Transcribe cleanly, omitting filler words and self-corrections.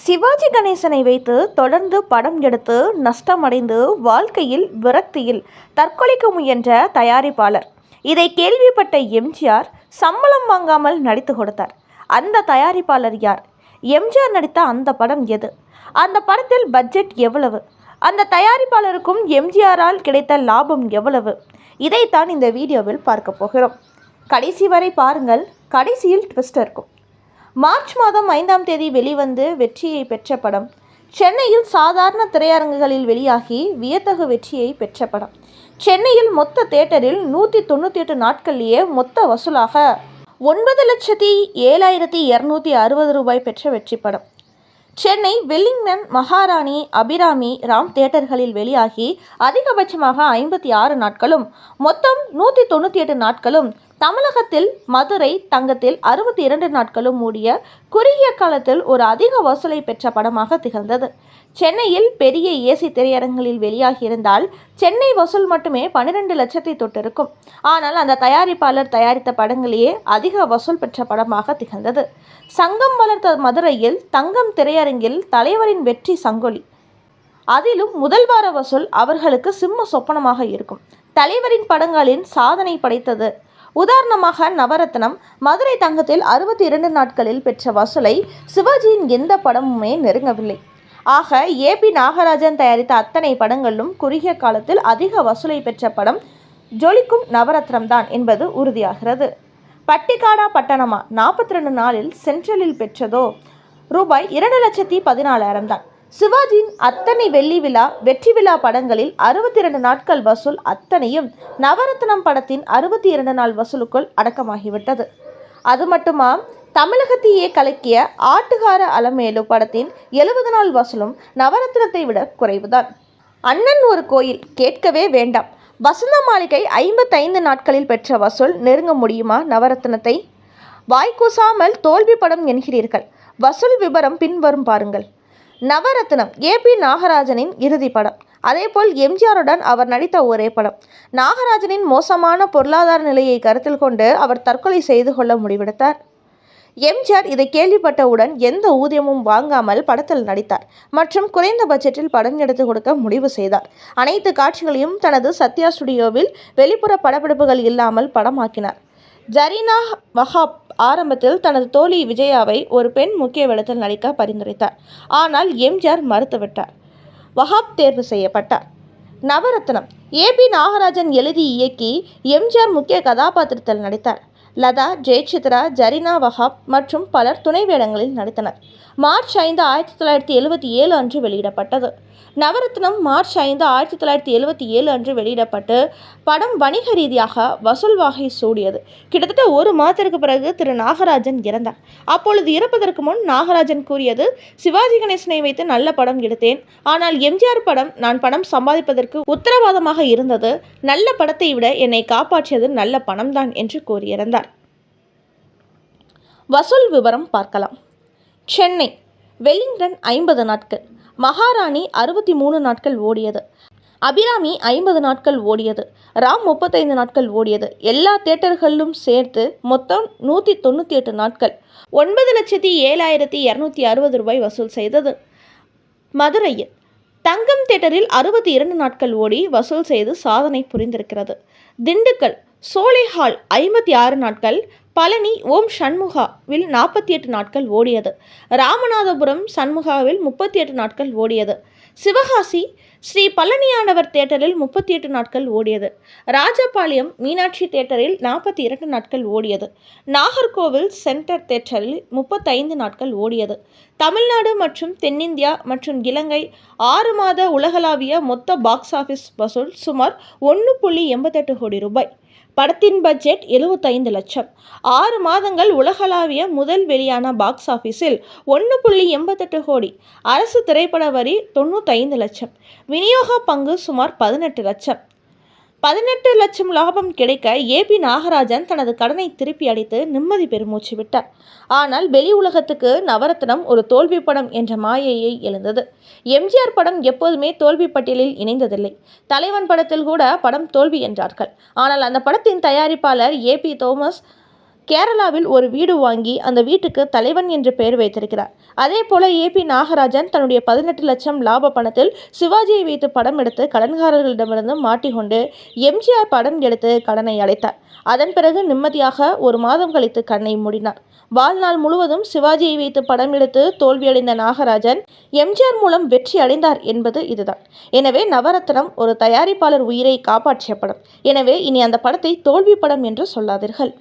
சிவாஜி கணேசனை வைத்து தொடர்ந்து படம் எடுத்து நஷ்டமடைந்து வாழ்க்கையில் விரக்தியில் தற்கொலைக்கு முயன்ற தயாரிப்பாளர். இதை கேள்விப்பட்ட எம்ஜிஆர் சம்பளம் வாங்காமல் நடித்து கொடுத்தார். அந்த தயாரிப்பாளர் யார்? எம்ஜிஆர் நடித்த அந்த படம் எது? அந்த படத்தில் பட்ஜெட் எவ்வளவு? அந்த தயாரிப்பாளருக்கும் எம்ஜிஆரால் கிடைத்த லாபம் எவ்வளவு? இதைத்தான் இந்த வீடியோவில் பார்க்க போகிறோம். கடைசி வரை பாருங்கள். கடைசியில் ட்விஸ்ட் இருக்கும். மார்ச் மாதம் 5ஆம் தேதி வெளிவந்து வெற்றியை பெற்ற படம். சென்னையில் சாதாரண திரையரங்குகளில் வெளியாகி வியத்தகு வெற்றியை பெற்ற படம். சென்னையில் மொத்த தியேட்டரில் 198 நாட்களிலேயே மொத்த வசூலாக 9,07,260 ரூபாய் பெற்ற வெற்றி படம். சென்னை வெல்லிங்டன், மகாராணி, அபிராமி, ராம் தியேட்டர்களில் வெளியாகி அதிகபட்சமாக 56 நாட்களும் மொத்தம் 198 நாட்களும், தமிழகத்தில் மதுரை, தங்கத்தில் 62 நாட்களும் மூடிய குறுகிய காலத்தில் ஒரு அதிக வசூலை பெற்ற படமாக திகழ்ந்தது. சென்னையில் பெரிய ஏசி திரையரங்களில் வெளியாகியிருந்தால் சென்னை வசூல் மட்டுமே 12 லட்சத்தை தொட்டிருக்கும். ஆனால் அந்த தயாரிப்பாளர் தயாரித்த படங்களே அதிக வசூல் பெற்ற படமாக திகழ்ந்தது. சங்கம் வளர்த்த மதுரையில் தங்கம் திரையரங்கில் தலைவரின் வெற்றி சங்கொலி. அதிலும் முதல் வார வசூல் அவர்களுக்கு சிம்ம சொப்பனமாக இருக்கும். தலைவரின் படங்களின் சாதனை படைத்தது. உதாரணமாக நவரத்னம், மதுரை தங்கத்தில் 62 நாட்களில் பெற்ற வசூலை சிவாஜியின் எந்த படமுமே நெருங்கவில்லை. ஆக ஏபி நாகராஜன் தயாரித்த அத்தனை படங்களிலும் குறுகிய காலத்தில் அதிக வசூலை பெற்ற படம் ஜொலிக்கும் நவரத்னம் தான் என்பது உறுதியாகிறது. பட்டிக்காடா பட்டணமா 42 நாளில் சென்ட்ரலில் பெற்றதோ ரூபாய் 2,14,000 தான். சிவாஜியின் அத்தனை வெள்ளி விழா, வெற்றி விழா படங்களில் 62 நாட்கள் வசூல் அத்தனையும் நவரத்னம் படத்தின் 62 நாள் வசூலுக்குள் அடக்கமாகிவிட்டது. அது மட்டுமா, தமிழகத்தையே கலக்கிய ஆட்டுக்கார அலமேலு படத்தின் 70 நாள் வசூலும் நவரத்னத்தை விட குறைவுதான். அண்ணன் ஒரு கோயில் கேட்கவே வேண்டாம். வசந்த மாளிகை 55 நாட்களில் பெற்ற வசூல் நெருங்க முடியுமா நவரத்னத்தை? வாய்க்கூசாமல் தோல்வி படம் என்கிறீர்கள். வசூல் விபரம் பின்வரும் பாருங்கள். நவரத்னம் ஏபி நாகராஜனின் இறுதி படம். அதேபோல் எம்ஜிஆருடன் அவர் நடித்த ஒரே படம். நாகராஜனின் மோசமான பொருளாதார நிலையை கருத்தில் கொண்டு அவர் தற்கொலை செய்து கொள்ள முடிவெடுத்தார். எம்ஜிஆர் இதை கேள்விப்பட்டவுடன் எந்த ஊதியமும் வாங்காமல் படத்தில் நடித்தார் மற்றும் குறைந்த பட்ஜெட்டில் படம் எடுத்து கொடுக்க முடிவு செய்தார். அனைத்து காட்சிகளையும் தனது சத்யா ஸ்டுடியோவில் வெளிப்புற படப்பிடிப்புகள் இல்லாமல் படமாக்கினார். ஜரீனா வஹாப் ஆரம்பத்தில் தனது தோழி விஜயாவை ஒரு பெண் முக்கிய வேடத்தில் நடிக்க பரிந்துரைத்தார். ஆனால் எம்ஜிஆர் மறுத்துவிட்டார். வஹாப் தேர்வு செய்யப்பட்டார். நவரத்னம் ஏபி நாகராஜன் எழுதி இயக்கி எம்ஜிஆர் முக்கிய கதாபாத்திரத்தில் நடித்தார். லதா, ஜெயசித்ரா, ஜரீனா வஹாப் மற்றும் பலர் துணை வேடங்களில் நடித்தனர். மார்ச் 5, 1977 அன்று வெளியிடப்பட்டது. நவரத்னம் மார்ச் 5, 1977 அன்று வெளியிடப்பட்டு படம் வணிக ரீதியாக வசூல் வாகை சூடியது. கிட்டத்தட்ட ஒரு மாதத்திற்கு பிறகு திரு நாகராஜன் இறந்தார். அப்பொழுது இறப்பதற்கு முன் நாகராஜன் கூறியது, சிவாஜி கணேசனை வைத்து நல்ல படம் எடுத்தேன். ஆனால் எம்ஜிஆர் படம் நான் பணம் சம்பாதிப்பதற்கு உத்தரவாதமாக இருந்தது. நல்ல படத்தை விட என்னை காப்பாற்றியது நல்ல பணம்தான் என்று கூறியிருந்தார். வசூல் விவரம் பார்க்கலாம். சென்னை வெல்லிங்டன் 50 நாட்கள், மகாராணி 63 நாட்கள் ஓடியது, அபிராமி 50 நாட்கள் ஓடியது, ராம் 35 நாட்கள் ஓடியது. எல்லா தியேட்டர்களிலும் சேர்த்து மொத்தம் 198 நாட்கள் 9,07,260 ரூபாய் வசூல் செய்தது. மதுரையில் தங்கம் தியேட்டரில் 62 நாட்கள் ஓடி வசூல் செய்து சாதனை புரிந்திருக்கிறது. திண்டுக்கல் சோலை ஹால் 56 நாட்கள், பழனி ஓம் சண்முகாவில் 48 நாட்கள் ஓடியது, ராமநாதபுரம் சண்முகாவில் 38 நாட்கள் ஓடியது, சிவகாசி ஸ்ரீ பழனியாண்டவர் தியேட்டரில் 38 நாட்கள் ஓடியது, ராஜபாளையம் மீனாட்சி தியேட்டரில் 42 நாட்கள் ஓடியது, நாகர்கோவில் சென்டர் தியேட்டரில் 35 நாட்கள் ஓடியது. தமிழ்நாடு மற்றும் தென்னிந்தியா மற்றும் இலங்கை 6 மாத உலகளாவிய மொத்த பாக்ஸ் ஆஃபீஸ் வசூல் சுமார் 1.88 கோடி ரூபாய். படத்தின் பட்ஜெட் 75 லட்சம். 6 மாதங்கள் உலகளாவிய முதல் வெளியான பாக்ஸ் ஆஃபீஸில் 1.88 கோடி. அரசு திரைப்பட வரி 95 லட்சம். விநியோக பங்கு சுமார் 18 லட்சம். 18 லட்சம் லாபம் கிடைக்க ஏபி நாகராஜன் தனது கடனை திருப்பி அடித்து நிம்மதி பெருமூச்சு விட்டார். ஆனால் வெளி உலகத்துக்கு நவரத்னம் ஒரு தோல்வி படம் என்ற மாயையை எழுந்தது. எம்ஜிஆர் படம் எப்போதுமே தோல்வி பட்டியலில் இணைந்ததில்லை. தலைவன் படத்தில் கூட படம் தோல்வி என்றார்கள். ஆனால் அந்த படத்தின் தயாரிப்பாளர் ஏபி தோமஸ் கேரளாவில் ஒரு வீடு வாங்கி அந்த வீட்டுக்கு தலைவன் என்று பெயர் வைத்திருக்கிறார். அதே போல AP நாகராஜன் தன்னுடைய 18 லட்சம் லாப பணத்தில் சிவாஜியை வைத்து படம் எடுத்து கடன்காரர்களிடமிருந்து மாட்டிக்கொண்டு எம்ஜிஆர் படம் எடுத்து கடனை அடைத்தார். அதன் பிறகு நிம்மதியாக 1 மாதம் கழித்து கண்ணை மூடினார். வாழ்நாள் முழுவதும் சிவாஜியை வைத்து படம் எடுத்து தோல்வியடைந்த நாகராஜன் எம்ஜிஆர் மூலம் வெற்றி அடைந்தார் என்பது இதுதான். எனவே நவரத்னம் ஒரு தயாரிப்பாளர் உயிரை காப்பாற்றிய படம். எனவே இனி அந்த படத்தை தோல்வி படம் என்று சொல்லாதீர்கள்.